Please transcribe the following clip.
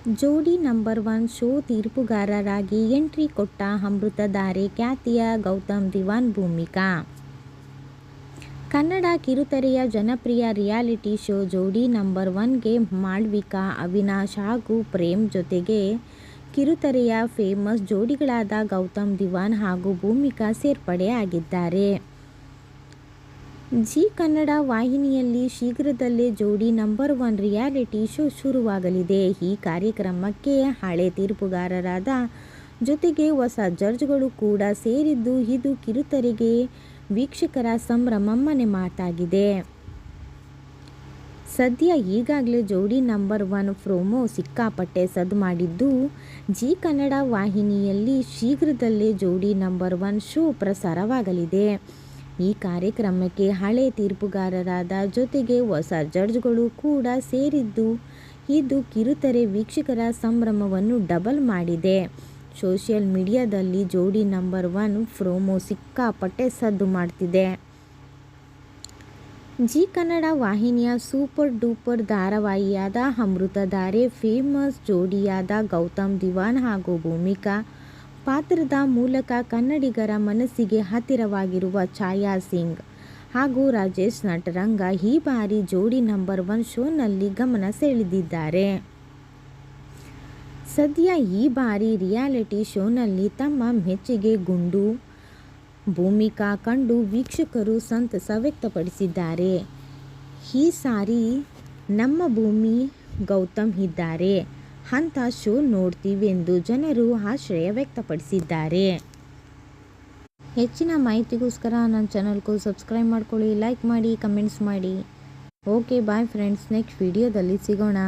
ಜೋಡಿ number 1 show ತೀರ್ಪುಗಾರರಾಗಿ entry ಕೊಟ್ಟ ಅಮೃತಧಾರೆ ಖ್ಯಾತಿಯ ಗೌತಮ್ ದಿವಾನ್ ಭೂಮಿಕಾ. ಕನ್ನಡ ಕಿರುತೆರೆಯ ಜನಪ್ರಿಯ ರಿಯಾಲಿಟಿ ಶೋ ಜೋಡಿ ನಂಬರ್ 1ಗೆ ಮಾಳ್ವಿಕಾ, ಅವಿನಾಶ್ ಹಾಗೂ ಪ್ರೇಮ್ ಜೊತೆಗೆ ಕಿರುತೆರೆಯ ಫೇಮಸ್ ಜೋಡಿಗಳಾದ ಗೌತಮ್ ದಿವಾನ್ ಹಾಗೂ ಭೂಮಿಕಾ ಸೇರ್ಪಡೆಯಾಗಿದ್ದಾರೆ. ಜಿ ಕನ್ನಡ ವಾಹಿನಿಯಲ್ಲಿ ಶೀಘ್ರದಲ್ಲೇ ಜೋಡಿ ನಂಬರ್ 1 ರಿಯಾಲಿಟಿ ಶೋ ಶುರುವಾಗಲಿದೆ. ಈ ಕಾರ್ಯಕ್ರಮಕ್ಕೆ ಹಳೆ ತೀರ್ಪುಗಾರರಾದ ಜೊತೆಗೆ ಹೊಸ ಜಡ್ಜ್ಗಳು ಕೂಡ ಸೇರಿದ್ದು, ಇದು ಕಿರುತೆರೆಗೆ ವೀಕ್ಷಕರ ಸಂಭ್ರಮ ಮನೆ ಮಾತಾಗಿದೆ. ಸದ್ಯ ಈಗಾಗಲೇ ಜೋಡಿ ನಂಬರ್ 1 ಪ್ರೋಮೋ ಸಿಕ್ಕಾಪಟ್ಟೆ ಸದ್ದು ಮಾಡಿದ್ದು, ಜಿ ಕನ್ನಡ ವಾಹಿನಿಯಲ್ಲಿ ಶೀಘ್ರದಲ್ಲೇ ಜೋಡಿ ನಂಬರ್ 1 ಶೋ ಪ್ರಸಾರವಾಗಲಿದೆ. ಈ ಕಾರ್ಯಕ್ರಮಕ್ಕೆ ಹಳೆ ತೀರ್ಪುಗಾರರಾದ ಜೊತೆಗೆ ಹೊಸ ಜಡ್ಜ್ಗಳು ಕೂಡ ಸೇರಿದ್ದು, ಇದು ಕಿರುತೆರೆ ವೀಕ್ಷಕರ ಸಂಭ್ರಮವನ್ನು ಡಬಲ್ ಮಾಡಿದೆ. ಸೋಷಿಯಲ್ ಮೀಡಿಯಾದಲ್ಲಿ ಜೋಡಿ ನಂಬರ್ 1 ಪ್ರೋಮೋ ಸಿಕ್ಕಾಪಟ್ಟೆ ಸದ್ದು ಮಾಡ್ತಿದೆ. ಜಿ ಕನ್ನಡ ವಾಹಿನಿಯ ಸೂಪರ್ ಡೂಪರ್ ಧಾರಾವಾಹಿಯಾದ ಅಮೃತಧಾರೆ ಫೇಮಸ್ ಜೋಡಿಯಾದ ಗೌತಮ್ ದಿವಾನ್ ಹಾಗೂ ಭೂಮಿಕಾ ಪಾತ್ರದ ಮೂಲಕ ಕನ್ನಡಿಗರ ಮನಸ್ಸಿಗೆ ಹತ್ತಿರವಾಗಿರುವ ಛಾಯಾ ಸಿಂಗ್ ಹಾಗೂ ರಾಜೇಶ್ ನಟರಂಗ ಈ ಬಾರಿ ಜೋಡಿ ನಂಬರ್ 1 ಶೋನಲ್ಲಿ ಗಮನ ಸೆಳೆದಿದ್ದಾರೆ. ಸದ್ಯ ಈ ಬಾರಿ ರಿಯಾಲಿಟಿ ಶೋನಲ್ಲಿ ತಮ್ಮ ಮೆಚ್ಚುಗೆ ಗುಂಡು ಭೂಮಿಕಾ ಕಂಡು ವೀಕ್ಷಕರು ಸಂತಸ ವ್ಯಕ್ತಪಡಿಸಿದ್ದಾರೆ. ಈ ಸಾರಿ ನಮ್ಮ ಭೂಮಿ ಗೌತಮ್ ಇದ್ದಾರೆ ಅಂತ ಶೋ ನೋಡ್ತೀವೆಂದು ಜನರು ಆಶ್ಚರ್ಯ ವ್ಯಕ್ತಪಡಿಸಿದ್ದಾರೆ. ಹೆಚ್ಚಿನ ಮಾಹಿತಿಗೋಸ್ಕರ ನನ್ನ ಚಾನಲ್ಗೂ ಸಬ್ಸ್ಕ್ರೈಬ್ ಮಾಡ್ಕೊಳ್ಳಿ, ಲೈಕ್ ಮಾಡಿ, ಕಮೆಂಟ್ಸ್ ಮಾಡಿ. ಓಕೆ ಬಾಯ್ ಫ್ರೆಂಡ್ಸ್, ನೆಕ್ಸ್ಟ್ ವಿಡಿಯೋದಲ್ಲಿ ಸಿಗೋಣ.